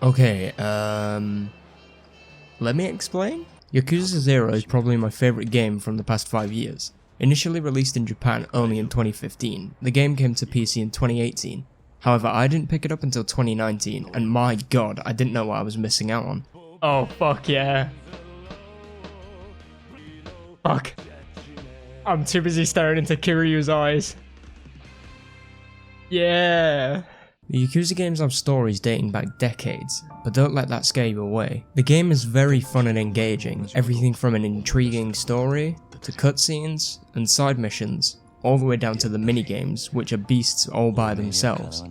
Okay, let me explain? Yakuza 0 is probably my favourite game from the past 5 years. Initially released in Japan only in 2015, the game came to PC in 2018. However, I didn't pick it up until 2019, and my god, I didn't know what I was missing out on. Oh, fuck yeah. Fuck. I'm too busy staring into Kiryu's eyes. Yeah. The Yakuza games have stories dating back decades, but don't let that scare you away. The game is very fun and engaging, everything from an intriguing story, to cutscenes, and side missions, all the way down to the minigames, which are beasts all by themselves.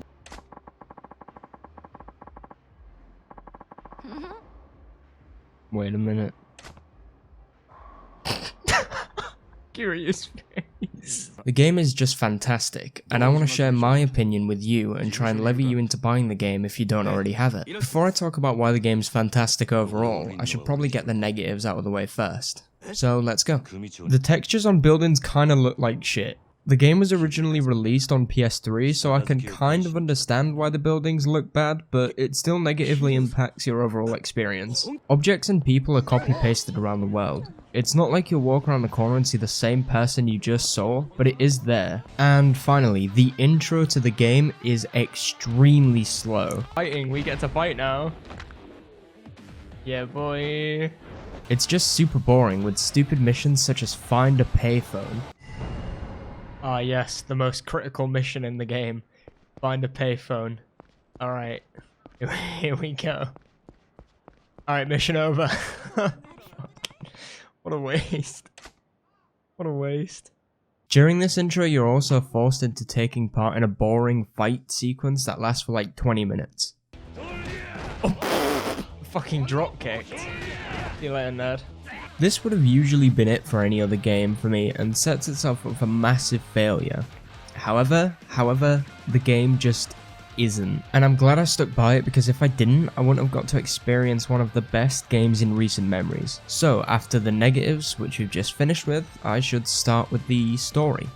Wait a minute. Curious face. The game is just fantastic, and I want to share my opinion with you and try and levy you into buying the game if you don't already have it. Before I talk about why the game's fantastic overall, I should probably get the negatives out of the way first. So let's go. The textures on buildings kinda look like shit. The game was originally released on PS3, so I can kind of understand why the buildings look bad, but it still negatively impacts your overall experience. Objects and people are copy-pasted around the world. It's not like you'll walk around the corner and see the same person you just saw, but it is there. And finally, the intro to the game is extremely slow. Fighting, we get to fight now. Yeah, boy. It's just super boring with stupid missions such as find a payphone. Ah yes, the most critical mission in the game. Find a payphone. Alright, here we go. Alright, mission over. What a waste. What a waste. During this intro, you're also forced into taking part in a boring fight sequence that lasts for like 20 minutes. Oh, fucking drop kicked. See you later, nerd. This would have usually been it for any other game for me and sets itself up for massive failure. However, the game just isn't. And I'm glad I stuck by it because if I didn't, I wouldn't have got to experience one of the best games in recent memories. So after the negatives, which we've just finished with, I should start with the story.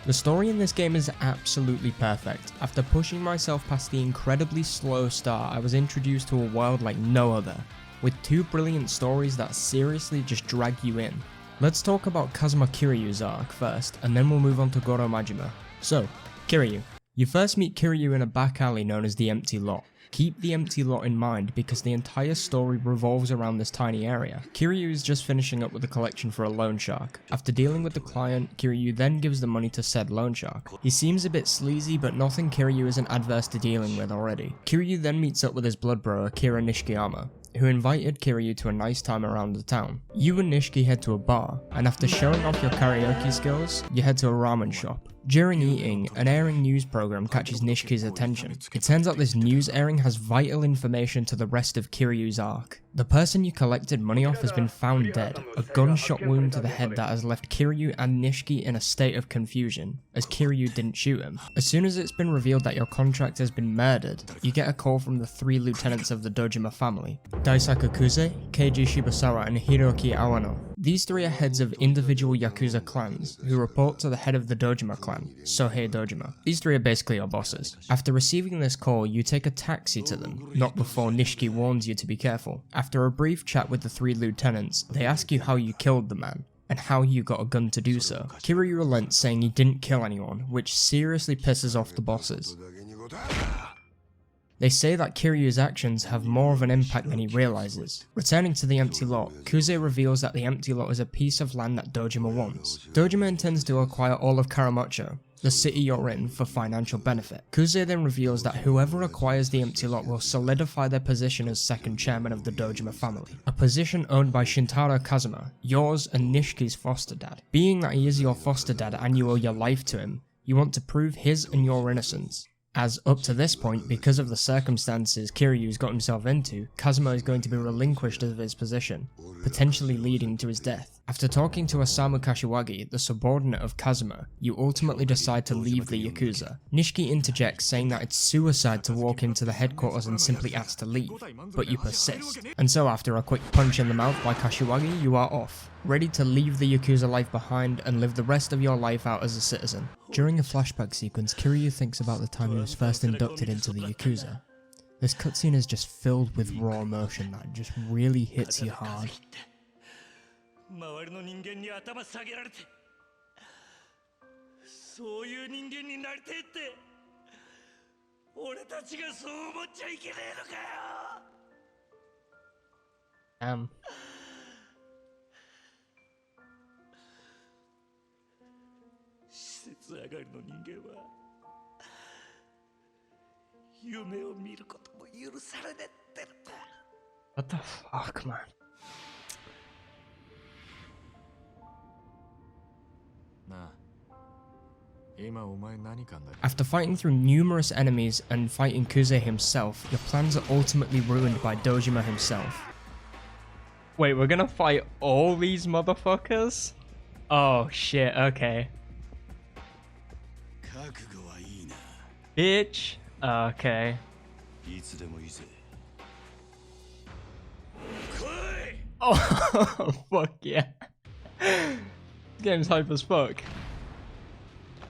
The story in this game is absolutely perfect. After pushing myself past the incredibly slow start, I was introduced to a world like no other, with two brilliant stories that seriously just drag you in. Let's talk about Kazuma Kiryu's arc first, and then we'll move on to Goro Majima. So, Kiryu. You first meet Kiryu in a back alley known as the Empty Lot. Keep the Empty Lot in mind because the entire story revolves around this tiny area. Kiryu is just finishing up with a collection for a loan shark. After dealing with the client, Kiryu then gives the money to said loan shark. He seems a bit sleazy, but nothing Kiryu isn't adverse to dealing with already. Kiryu then meets up with his blood bro Akira Nishikiyama, who invited Kiryu to a nice time around the town. You and Nishiki head to a bar, and after showing off your karaoke skills, you head to a ramen shop. During eating, an airing news program catches Nishiki's attention. It turns out this news airing has vital information to the rest of Kiryu's arc. The person you collected money off has been found dead, a gunshot wound to the head that has left Kiryu and Nishiki in a state of confusion, as Kiryu didn't shoot him. As soon as it's been revealed that your contract has been murdered, you get a call from the 3 lieutenants of the Dojima family, Daisaku Kuze, Keiji Shibasawa, and Hiroki Awano. These 3 are heads of individual Yakuza clans, who report to the head of the Dojima clan, Sohei Dojima. These 3 are basically your bosses. After receiving this call, you take a taxi to them, not before Nishiki warns you to be careful. After a brief chat with the 3 lieutenants, they ask you how you killed the man, and how you got a gun to do so. Kiryu relents, saying he didn't kill anyone, which seriously pisses off the bosses. They say that Kiryu's actions have more of an impact than he realizes. Returning to the Empty Lot, Kuze reveals that the Empty Lot is a piece of land that Dojima wants. Dojima intends to acquire all of Karamocho, the city you're in, for financial benefit. Kuze then reveals that whoever acquires the Empty Lot will solidify their position as second chairman of the Dojima family, a position owned by Shintaro Kazuma, yours and Nishiki's foster dad. Being that he is your foster dad and you owe your life to him, you want to prove his and your innocence. As up to this point, because of the circumstances Kiryu's got himself into, Kazuma is going to be relinquished of his position, potentially leading to his death. After talking to Osamu Kashiwagi, the subordinate of Kazuma, you ultimately decide to leave the Yakuza. Nishiki interjects, saying that it's suicide to walk into the headquarters and simply ask to leave, but you persist. And so after a quick punch in the mouth by Kashiwagi, you are off, ready to leave the Yakuza life behind and live the rest of your life out as a citizen. During a flashback sequence, Kiryu thinks about the time he was first inducted into the Yakuza. This cutscene is just filled with raw emotion that just really hits you hard. Damn. What the fuck, man? After fighting through numerous enemies and fighting Kuze himself, your plans are ultimately ruined by Dojima himself. Wait, we're gonna fight all these motherfuckers? Oh shit, okay. Bitch! Okay. Oh, fuck yeah. This game's hype as fuck.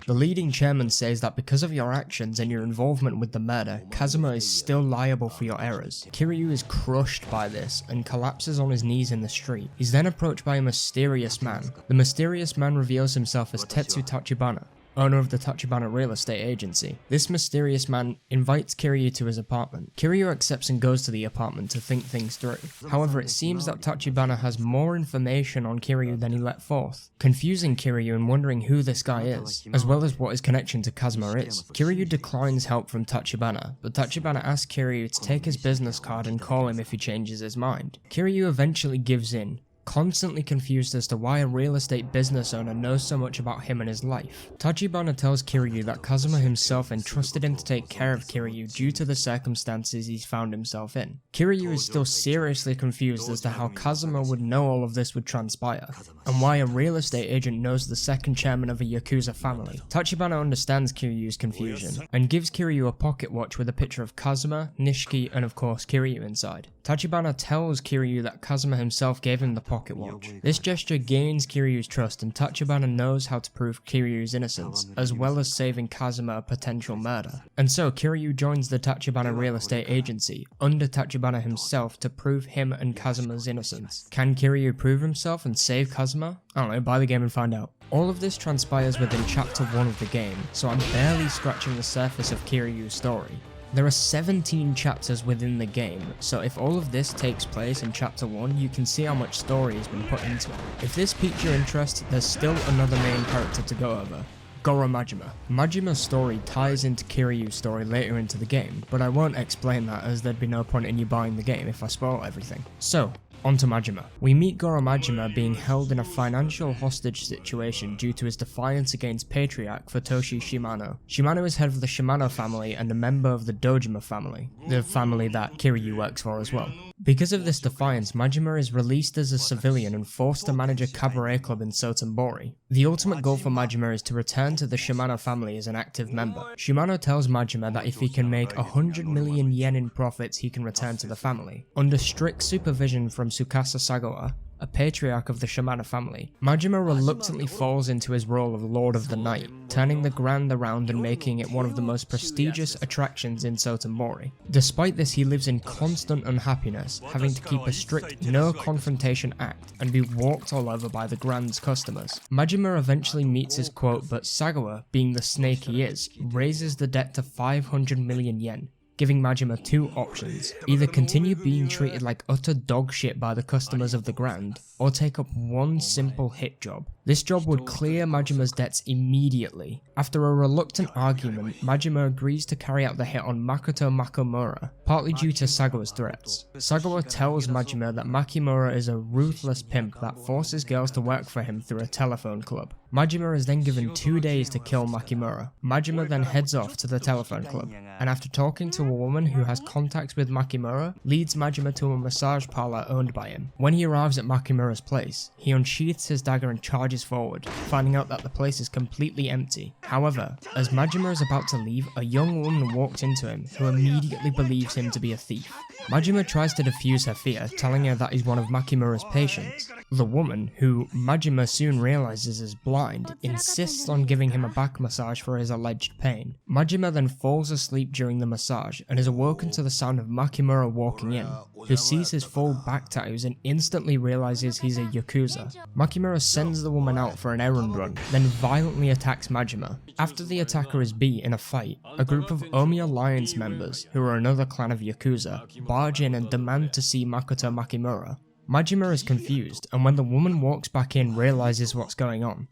The leading chairman says that because of your actions and your involvement with the murder, Kazuma is still liable for your errors. Kiryu is crushed by this and collapses on his knees in the street. He's then approached by a mysterious man. The mysterious man reveals himself as Tetsu Tachibana, owner of the Tachibana real estate agency. This mysterious man invites Kiryu to his apartment. Kiryu accepts and goes to the apartment to think things through. However, it seems that Tachibana has more information on Kiryu than he let forth, confusing Kiryu and wondering who this guy is, as well as what his connection to Kazuma is. Kiryu declines help from Tachibana, but Tachibana asks Kiryu to take his business card and call him if he changes his mind. Kiryu eventually gives in, constantly confused as to why a real estate business owner knows so much about him and his life. Tachibana tells Kiryu that Kazuma himself entrusted him to take care of Kiryu due to the circumstances he's found himself in. Kiryu is still seriously confused as to how Kazuma would know all of this would transpire, and why a real estate agent knows the second chairman of a Yakuza family. Tachibana understands Kiryu's confusion, and gives Kiryu a pocket watch with a picture of Kazuma, Nishiki, and of course Kiryu inside. Tachibana tells Kiryu that Kazuma himself gave him the pocket watch. This gesture gains Kiryu's trust, and Tachibana knows how to prove Kiryu's innocence, as well as saving Kazuma a potential murder. And so Kiryu joins the Tachibana real estate agency, under Tachibana himself, to prove him and Kazuma's innocence. Can Kiryu prove himself and save Kazuma? I don't know, buy the game and find out. All of this transpires within chapter 1 of the game, so I'm barely scratching the surface of Kiryu's story. There are 17 chapters within the game, so if all of this takes place in chapter 1, you can see how much story has been put into it. If this piques your interest, there's still another main character to go over, Goro Majima. Majima's story ties into Kiryu's story later into the game, but I won't explain that as there'd be no point in you buying the game if I spoil everything. So, onto Majima. We meet Goro Majima being held in a financial hostage situation due to his defiance against Patriarch Futoshi Shimano. Shimano is head of the Shimano family and a member of the Dojima family, the family that Kiryu works for as well. Because of this defiance, Majima is released as a civilian and forced to manage a cabaret club in Sotenbori. The ultimate goal for Majima is to return to the Shimano family as an active member. Shimano tells Majima that if he can make 100 million yen in profits, he can return to the family. Under strict supervision from Tsukasa Sagawa, a patriarch of the Shimano family, Majima reluctantly falls into his role of Lord of the Night, turning the Grand around and making it one of the most prestigious attractions in Sotenbori. Despite this, he lives in constant unhappiness, having to keep a strict no confrontation act and be walked all over by the Grand's customers. Majima eventually meets his quote, but Sagawa, being the snake he is, raises the debt to 500 million yen, giving Majima two options: either continue being treated like utter dog shit by the customers of the Grand, or take up one simple hit job. This job would clear Majima's debts immediately. After a reluctant argument, Majima agrees to carry out the hit on Makoto Makimura, partly due to Sagawa's threats. Sagawa tells Majima that Makimura is a ruthless pimp that forces girls to work for him through a telephone club. Majima is then given 2 days to kill Makimura. Majima then heads off to the telephone club, and after talking to a woman who has contacts with Makimura, leads Majima to a massage parlor owned by him. When he arrives at Makimura's place, he unsheaths his dagger and charges forward, finding out that the place is completely empty. However, as Majima is about to leave, a young woman walks into him who immediately believes him to be a thief. Majima tries to defuse her fear, telling her that he's one of Makimura's patients. The woman, who Majima soon realizes is blind, insists on giving him a back massage for his alleged pain. Majima then falls asleep during the massage and is awoken to the sound of Makimura walking in, who sees his full back tattoos and instantly realizes he's a Yakuza. Makimura sends the woman out for an errand run, then violently attacks Majima. After the attacker is beat in a fight, a group of Omi Alliance members, who are another clan of Yakuza, barge in and demand to see Makoto Makimura. Majima is confused, and when the woman walks back in, realizes what's going on.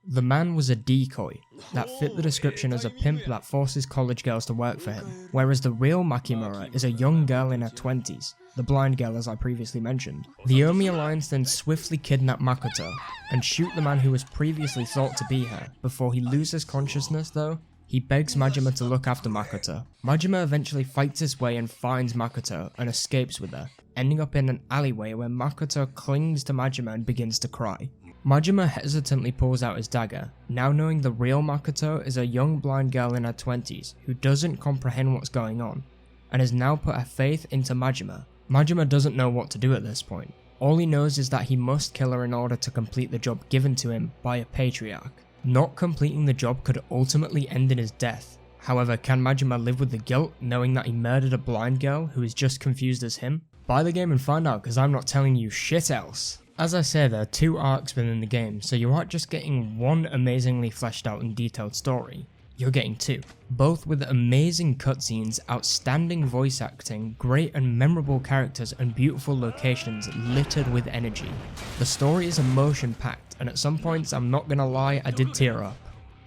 The man was a decoy that fit the description as a pimp that forces college girls to work for him, whereas the real Makimura is a young girl in her 20s, the blind girl as I previously mentioned. The Omi Alliance then swiftly kidnap Makoto and shoot the man who was previously thought to be her. Before he loses consciousness though, he begs Majima to look after Makoto. Majima eventually fights his way and finds Makoto and escapes with her, ending up in an alleyway where Makoto clings to Majima and begins to cry. Majima hesitantly pulls out his dagger, now knowing the real Makoto is a young blind girl in her 20s who doesn't comprehend what's going on, and has now put her faith into Majima. Majima doesn't know what to do at this point. All he knows is that he must kill her in order to complete the job given to him by a patriarch. Not completing the job could ultimately end in his death. However, can Majima live with the guilt knowing that he murdered a blind girl who is just confused as him? Buy the game and find out, because I'm not telling you shit else. As I say, there are 2 arcs within the game, so you aren't just getting one amazingly fleshed out and detailed story, you're getting 2. Both with amazing cutscenes, outstanding voice acting, great and memorable characters and beautiful locations littered with energy. The story is emotion packed, and at some points, I'm not gonna lie, I did tear up.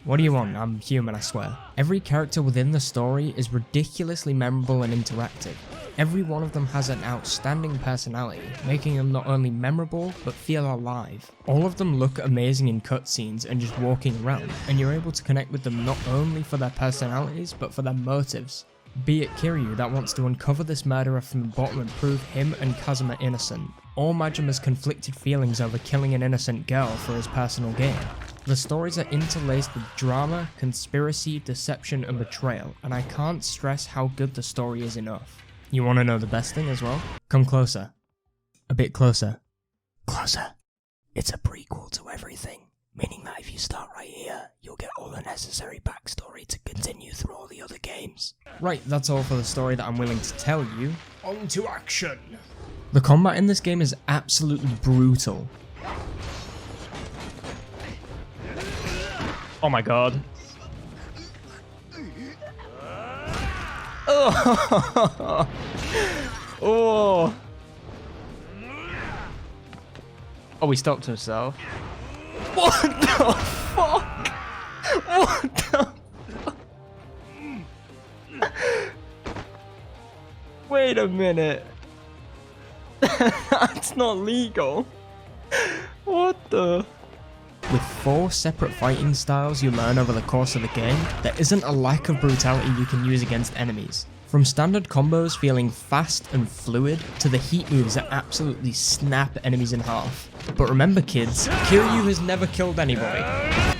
What do you want? I'm human, I swear. Every character within the story is ridiculously memorable and interactive. Every one of them has an outstanding personality, making them not only memorable, but feel alive. All of them look amazing in cutscenes and just walking around, and you're able to connect with them not only for their personalities, but for their motives. Be it Kiryu that wants to uncover this murderer from the bottom and prove him and Kazuma innocent, or Majima's conflicted feelings over killing an innocent girl for his personal gain. The stories are interlaced with drama, conspiracy, deception and betrayal, and I can't stress how good the story is enough. You want to know the best thing as well? Come closer. A bit closer. Closer. It's a prequel to everything, meaning that if you start right here, you'll get all the necessary backstory to continue through all the other games. Right, that's all for the story that I'm willing to tell you. On to action! The combat in this game is absolutely brutal. Oh my god. Oh! Oh! Oh, he stopped himself. What the fuck? What the fuck? Wait a minute. That's not legal. What the? With 4 separate fighting styles you learn over the course of the game, there isn't a lack of brutality you can use against enemies. From standard combos feeling fast and fluid, to the heat moves that absolutely snap enemies in half. But remember kids, Kiryu has never killed anybody.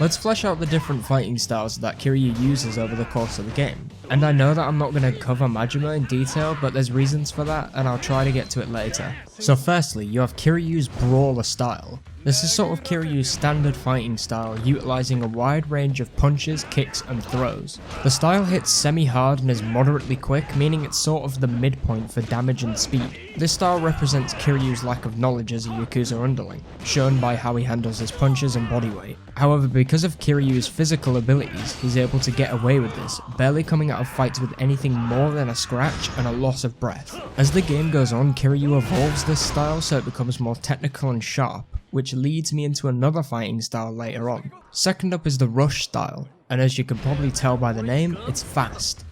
Let's flesh out the different fighting styles that Kiryu uses over the course of the game. And I know that I'm not going to cover Majima in detail, but there's reasons for that and I'll try to get to it later. So firstly, you have Kiryu's Brawler style. This is sort of Kiryu's standard fighting style, utilizing a wide range of punches, kicks and throws. The style hits semi-hard and is moderately quick, meaning it's sort of the midpoint for damage and speed. This style represents Kiryu's lack of knowledge as a Yakuza underling, shown by how he handles his punches and body weight. However, because of Kiryu's physical abilities, he's able to get away with this, barely coming out of fights with anything more than a scratch and a loss of breath. As the game goes on, Kiryu evolves this style so it becomes more technical and sharp, which leads me into another fighting style later on. Second up is the Rush style, and as you can probably tell by the name, it's fast.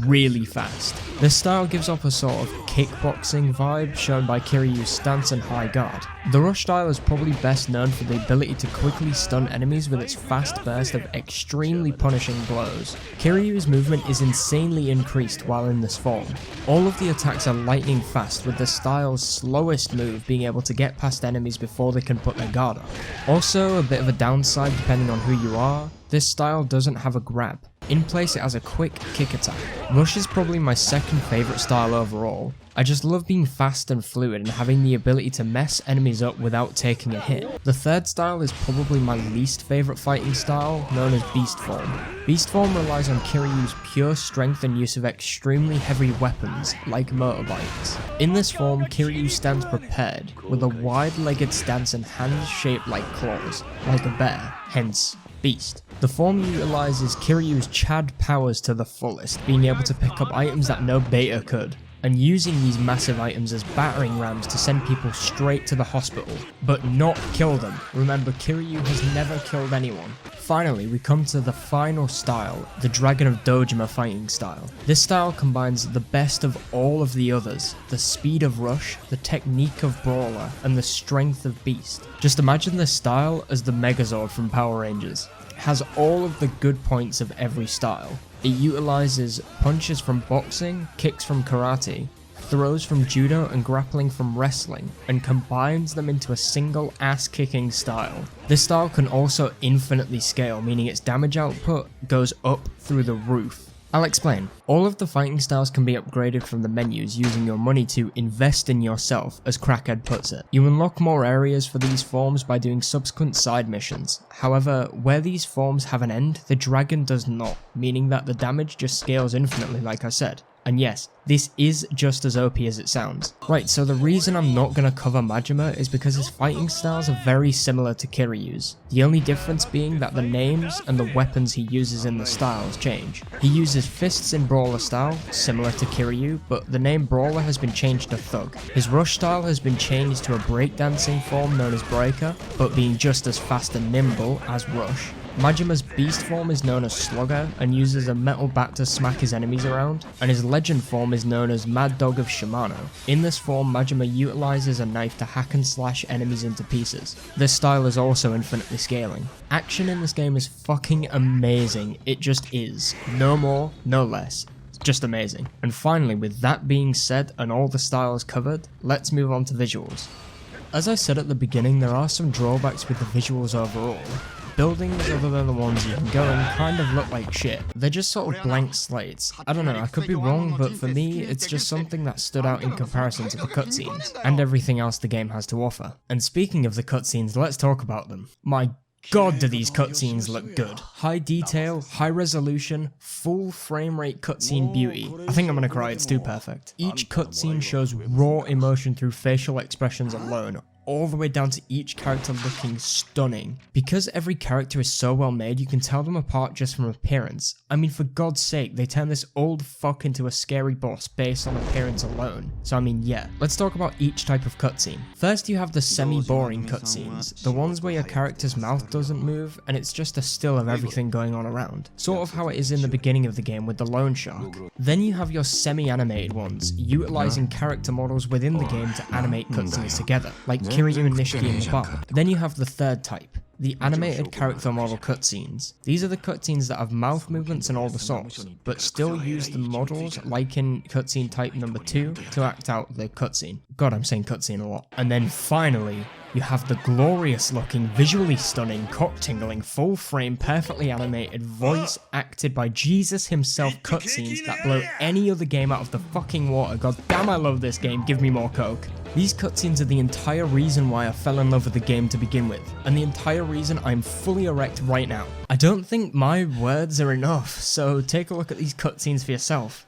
Really fast. This style gives off a sort of kickboxing vibe shown by Kiryu's stance and high guard. The Rush style is probably best known for the ability to quickly stun enemies with its fast burst of extremely punishing blows. Kiryu's movement is insanely increased while in this form. All of the attacks are lightning fast, with the style's slowest move being able to get past enemies before they can put their guard up. Also, a bit of a downside depending on who you are, this style doesn't have a grab. In place it has a quick kick attack. Rush is probably my second favourite style overall. I just love being fast and fluid and having the ability to mess enemies up without taking a hit. The third style is probably my least favourite fighting style, known as Beast Form. Beast Form relies on Kiryu's pure strength and use of extremely heavy weapons, like motorbikes. In this form, Kiryu stands prepared, with a wide-legged stance and hands shaped like claws, like a bear, hence Beast. The form utilises Kiryu's Chad powers to the fullest, being able to pick up items that no beta could, and using these massive items as battering rams to send people straight to the hospital, but not kill them. Remember, Kiryu has never killed anyone. Finally, we come to the final style, the Dragon of Dojima fighting style. This style combines the best of all of the others, the speed of Rush, the technique of Brawler, and the strength of Beast. Just imagine this style as the Megazord from Power Rangers. It has all of the good points of every style. It utilizes punches from boxing, kicks from karate, throws from judo and grappling from wrestling, and combines them into a single ass-kicking style. This style can also infinitely scale, meaning its damage output goes up through the roof. I'll explain. All of the fighting styles can be upgraded from the menus using your money to invest in yourself, as Crackhead puts it. You unlock more areas for these forms by doing subsequent side missions. However, where these forms have an end, the dragon does not, meaning that the damage just scales infinitely like I said. And yes, this is just as OP as it sounds. Right, so the reason I'm not going to cover Majima is because his fighting styles are very similar to Kiryu's. The only difference being that the names and the weapons he uses in the styles change. He uses fists in Brawler style, similar to Kiryu, but the name Brawler has been changed to Thug. His Rush style has been changed to a breakdancing form known as Breaker, but being just as fast and nimble as Rush. Majima's Beast form is known as Slugger and uses a metal bat to smack his enemies around, and his Legend form is known as Mad Dog of Shimano. In this form, Majima utilizes a knife to hack and slash enemies into pieces. This style is also infinitely scaling. Action in this game is fucking amazing, it just is. No more, no less. It's just amazing. And finally, with that being said and all the styles covered, let's move on to visuals. As I said at the beginning, there are some drawbacks with the visuals overall. Buildings other than the ones you can go in kind of look like shit. They're just sort of blank slates. I don't know, I could be wrong, but for me, it's just something that stood out in comparison to the cutscenes, and everything else the game has to offer. And speaking of the cutscenes, let's talk about them. My god, do these cutscenes look good. High detail, high resolution, full frame rate cutscene beauty. I think I'm gonna cry, it's too perfect. Each cutscene shows raw emotion through facial expressions alone, all the way down to each character looking stunning. Because every character is so well made, you can tell them apart just from appearance. I mean, for God's sake, they turned this old fuck into a scary boss based on appearance alone. So I mean, yeah. Let's talk about each type of cutscene. First, you have the semi-boring cutscenes, the ones where your character's mouth doesn't move and it's just a still of everything going on around. Sort of how it is in the beginning of the game with the loan shark. Then you have your semi-animated ones, utilizing character models within the game to animate cutscenes together, like Kiryu and Nishiki in the bar. Then you have the third type, the animated character model cutscenes. These are the cutscenes that have mouth movements and all the sorts, but still use the models like in cutscene type number 2 to act out the cutscene. God, I'm saying cutscene a lot. And then finally, you have the glorious looking, visually stunning, cock-tingling, full frame, perfectly animated, voice acted by Jesus himself cutscenes that blow any other game out of the fucking water. God damn, I love this game, give me more coke. These cutscenes are the entire reason why I fell in love with the game to begin with, and the entire reason I'm fully erect right now. I don't think my words are enough, so take a look at these cutscenes for yourself.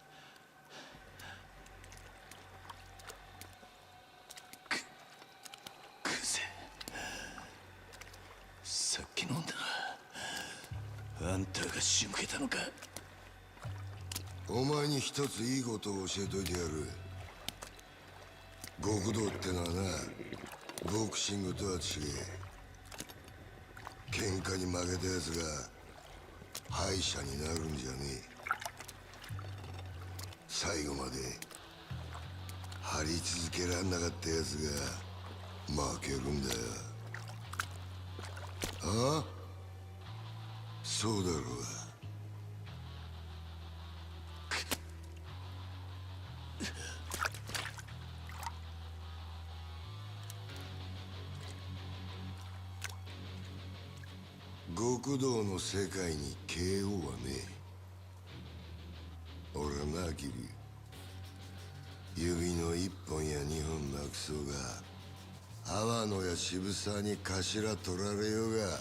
きり指の1本や2本なくそうが阿波野や渋沢に頭取られようが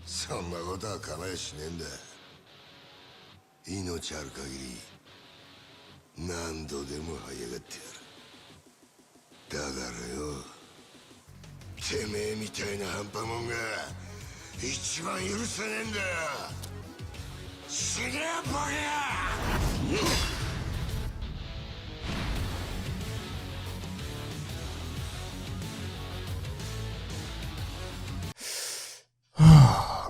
そんなことは構えしねえんだ。命ある限り何度でも這い上がってやる。だからよ、てめえみたいな半端もんが一番許せねえんだよ。死ねえボケ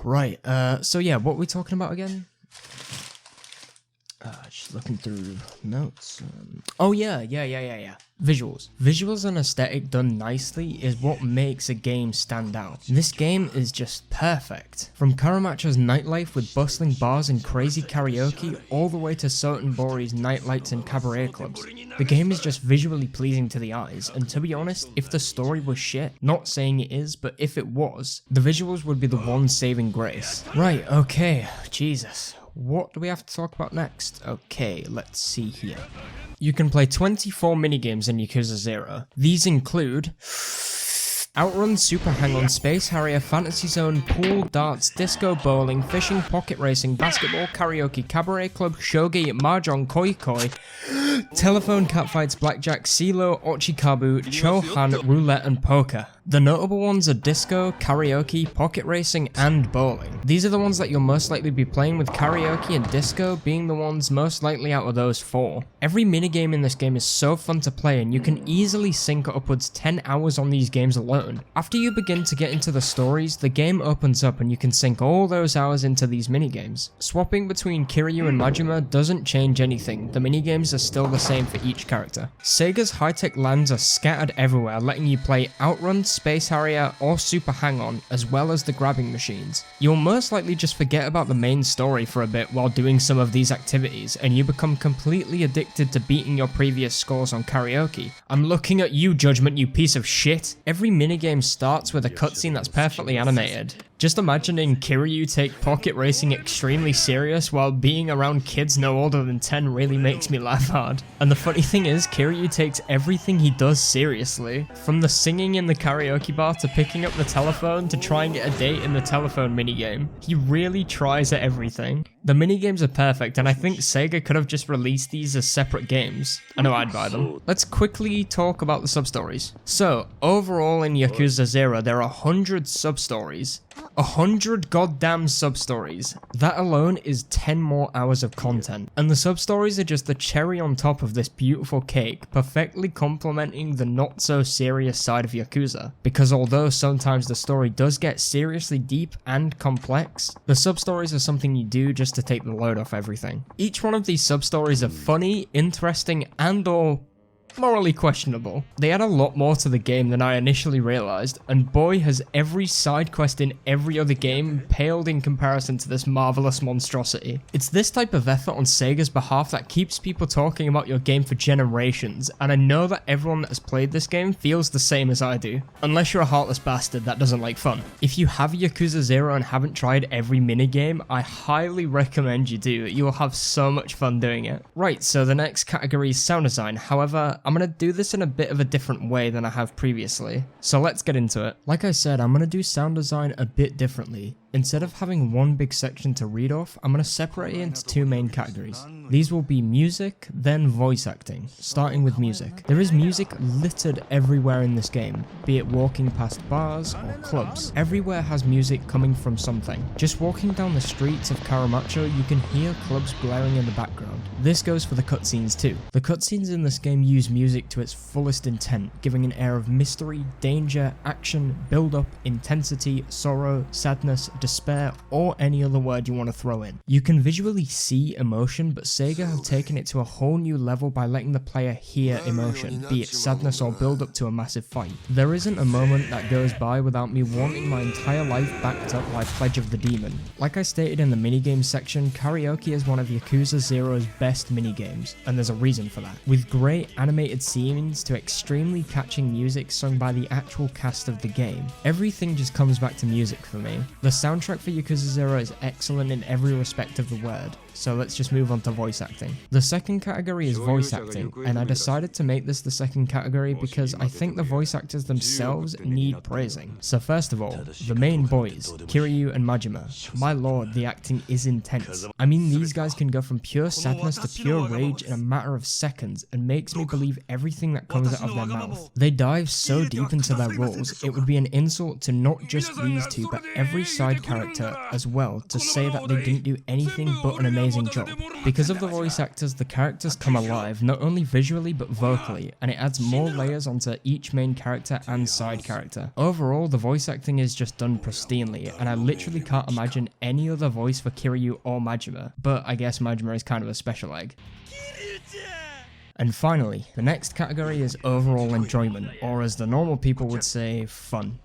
Right, so yeah, what were we talking about again? Just looking through notes. Oh yeah. Visuals. Visuals and aesthetic done nicely is what makes a game stand out. This game is just perfect. From Karamacho's nightlife with bustling bars and crazy karaoke, all the way to Sotenbori's nightlights and cabaret clubs. The game is just visually pleasing to the eyes, and to be honest, if the story was shit, not saying it is, but if it was, the visuals would be the one saving grace. Right, okay, Jesus. What do we have to talk about next? Okay, let's see here. You can play 24 minigames in Yakuza 0. These include Outrun, Super Hang-On, Space Harrier, Fantasy Zone, Pool, Darts, Disco, Bowling, Fishing, Pocket Racing, Basketball, Karaoke, Cabaret Club, Shogi, Mahjong, Koi Koi, Telephone, Catfights, Blackjack, CeeLo, Ochikabu, Chohan, Roulette, and Poker. The notable ones are Disco, Karaoke, Pocket Racing, and Bowling. These are the ones that you'll most likely be playing, with Karaoke and Disco being the ones most likely out of those four. Every minigame in this game is so fun to play, and you can easily sink upwards 10 hours on these games alone. After you begin to get into the stories, the game opens up and you can sink all those hours into these minigames. Swapping between Kiryu and Majima doesn't change anything, the minigames are still the same for each character. Sega's high-tech lands are scattered everywhere, letting you play Outrun, Space Harrier, or Super Hang-On, as well as the grabbing machines. You'll most likely just forget about the main story for a bit while doing some of these activities, and you become completely addicted to beating your previous scores on karaoke. I'm looking at you, Judgment, you piece of shit. Every minigame starts with a cutscene that's perfectly animated. Just imagining Kiryu take pocket racing extremely serious while being around kids no older than 10 really makes me laugh hard. And the funny thing is, Kiryu takes everything he does seriously. From the singing in the karaoke bar to picking up the telephone to trying to get a date in the telephone minigame. He really tries at everything. The minigames are perfect, and I think Sega could have just released these as separate games. I know I'd buy them. Let's quickly talk about the sub-stories. So, overall in Yakuza 0, there are 100 sub-stories. 100 goddamn sub-stories. That alone is 10 more hours of content. And the sub-stories are just the cherry on top of this beautiful cake, perfectly complementing the not so serious side of Yakuza. Because although sometimes the story does get seriously deep and complex, the sub-stories are something you do just to take the load off everything. Each one of these sub-stories are funny, interesting, and or morally questionable. They add a lot more to the game than I initially realized, and boy has every side quest in every other game paled in comparison to this marvelous monstrosity. It's this type of effort on Sega's behalf that keeps people talking about your game for generations, and I know that everyone that has played this game feels the same as I do. Unless you're a heartless bastard that doesn't like fun. If you have Yakuza 0 and haven't tried every minigame, I highly recommend you do. You will have so much fun doing it. Right, so the next category is sound design. However, I'm going to do this in a bit of a different way than I have previously. So let's get into it. Like I said, I'm going to do sound design a bit differently. Instead of having one big section to read off, I'm going to separate it into two main categories. These will be music, then voice acting, starting with music. There is music littered everywhere in this game, be it walking past bars or clubs. Everywhere has music coming from something. Just walking down the streets of Karamacho, you can hear clubs blaring in the background. This goes for the cutscenes too. The cutscenes in this game use music to its fullest intent, giving an air of mystery, danger, action, build-up, intensity, sorrow, sadness, despair, or any other word you want to throw in. You can visually see emotion, but Sega have taken it to a whole new level by letting the player hear emotion, be it sadness or build up to a massive fight. There isn't a moment that goes by without me wanting my entire life backed up by Pledge of the Demon. Like I stated in the minigames section, karaoke is one of Yakuza 0's best minigames, and there's a reason for that. With great animated scenes to extremely catching music sung by the actual cast of the game, everything just comes back to music for me. The sound soundtrack for Yakuza 0 is excellent in every respect of the word, so let's just move on to voice acting. The second category is voice acting, and I decided to make this the second category because I think the voice actors themselves need praising. So first of all, the main boys, Kiryu and Majima. My lord, the acting is intense. I mean, these guys can go from pure sadness to pure rage in a matter of seconds and makes me believe everything that comes out of their mouth. They dive so deep into their roles, it would be an insult to not just these two but every side character as well to say that they didn't do anything but an amazing job. Because of the voice actors, the characters come alive, not only visually but vocally, and it adds more layers onto each main character and side character. Overall, the voice acting is just done pristinely, and I literally can't imagine any other voice for Kiryu or Majima, but I guess Majima is kind of a special egg. And finally, the next category is overall enjoyment, or as the normal people would say, fun.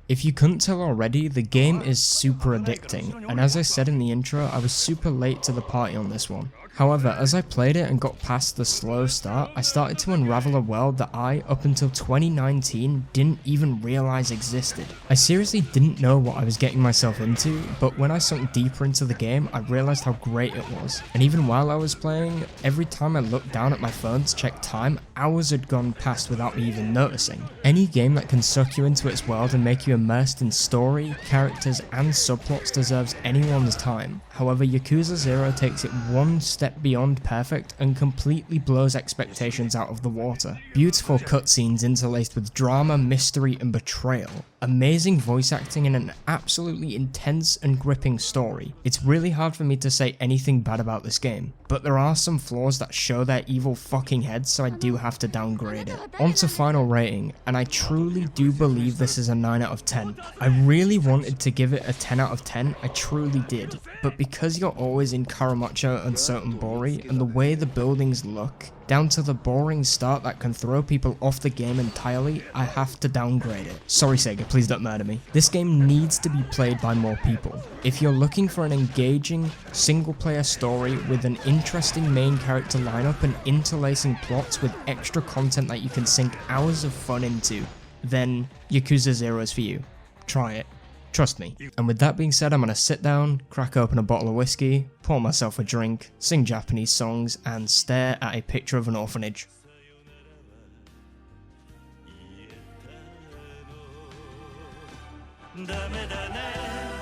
If you couldn't tell already, the game is super addicting, and as I said in the intro, I was super late to the party on this one. However, as I played it and got past the slow start, I started to unravel a world that I, up until 2019, didn't even realize existed. I seriously didn't know what I was getting myself into, but when I sunk deeper into the game, I realized how great it was. And even while I was playing, every time I looked down at my phone to check time, hours had gone past without me even noticing. Any game that can suck you into its world and make you immersed in story, characters, and subplots deserves anyone's time. However, Yakuza 0 takes it one step beyond perfect and completely blows expectations out of the water. Beautiful cutscenes interlaced with drama, mystery, and betrayal. Amazing voice acting and an absolutely intense and gripping story. It's really hard for me to say anything bad about this game, but there are some flaws that show their evil fucking heads, so I do have to downgrade it. On to final rating, and I truly do believe this is a 9 out of 10. I really wanted to give it a 10 out of 10, I truly did, but because you're always in Karamocho and Sotenbori, and the way the buildings look, down to the boring start that can throw people off the game entirely, I have to downgrade it. Sorry Sega, please don't murder me. This game needs to be played by more people. If you're looking for an engaging, single-player story with an interesting main character lineup and interlacing plots with extra content that you can sink hours of fun into, then Yakuza 0 is for you. Try it. Trust me. And with that being said, I'm gonna sit down, crack open a bottle of whiskey, pour myself a drink, sing Japanese songs, and stare at a picture of an orphanage.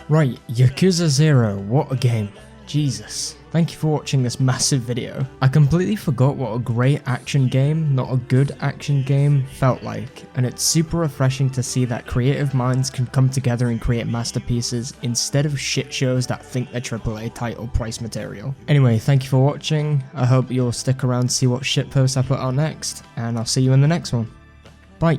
Right, Yakuza 0, what a game. Jesus. Thank you for watching this massive video. I completely forgot what a great action game, not a good action game, felt like, and it's super refreshing to see that creative minds can come together and create masterpieces instead of shit shows that think they're AAA title price material. Anyway, thank you for watching. I hope you'll stick around to see what shitposts I put out next, and I'll see you in the next one. Bye.